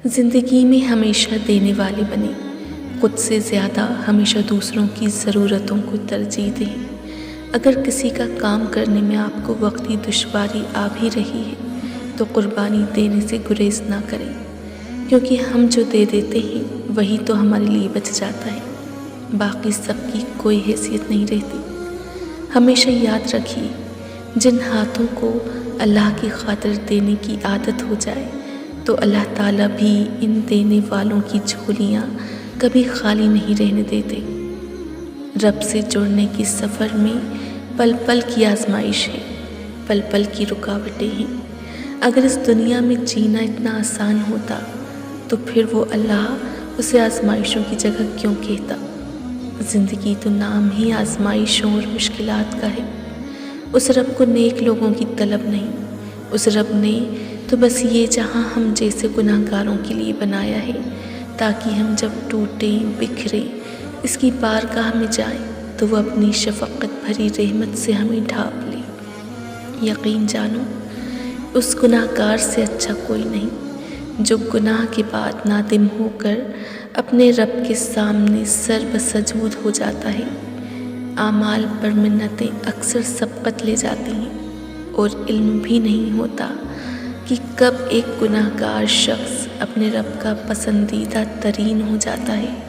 زندگی میں ہمیشہ دینے والے بنے، خود سے زیادہ ہمیشہ دوسروں کی ضرورتوں کو ترجیح دیں۔ اگر کسی کا کام کرنے میں آپ کو وقتی دشواری آ بھی رہی ہے تو قربانی دینے سے گریز نہ کریں، کیونکہ ہم جو دے دیتے ہیں وہی تو ہمارے لیے بچ جاتا ہے، باقی سب کی کوئی حیثیت نہیں رہتی۔ ہمیشہ یاد رکھیے، جن ہاتھوں کو اللہ کی خاطر دینے کی عادت ہو جائے تو اللہ تعالیٰ بھی ان دینے والوں کی جھولیاں کبھی خالی نہیں رہنے دیتے۔ رب سے جڑنے کی سفر میں پل پل کی آزمائش ہے، پل پل کی رکاوٹیں ہیں۔ اگر اس دنیا میں جینا اتنا آسان ہوتا تو پھر وہ اللہ اسے آزمائشوں کی جگہ کیوں کہتا؟ زندگی تو نام ہی آزمائشوں اور مشکلات کا ہے۔ اس رب کو نیک لوگوں کی طلب نہیں، اس رب نے تو بس یہ جہاں ہم جیسے گناہ گاروں کے لیے بنایا ہے تاکہ ہم جب ٹوٹیں بکھریں اس کی بارگاہ میں جائیں تو وہ اپنی شفقت بھری رحمت سے ہمیں ڈھانپ لے۔ یقین جانو، اس گناہ گار سے اچھا کوئی نہیں جو گناہ کے بعد نادم ہو کر اپنے رب کے سامنے سر بسجود ہو جاتا ہے۔ اعمال پر منتیں اکثر سبقت لے جاتی ہیں اور علم بھی نہیں ہوتا کہ کب ایک گناہ گار شخص اپنے رب کا پسندیدہ ترین ہو جاتا ہے۔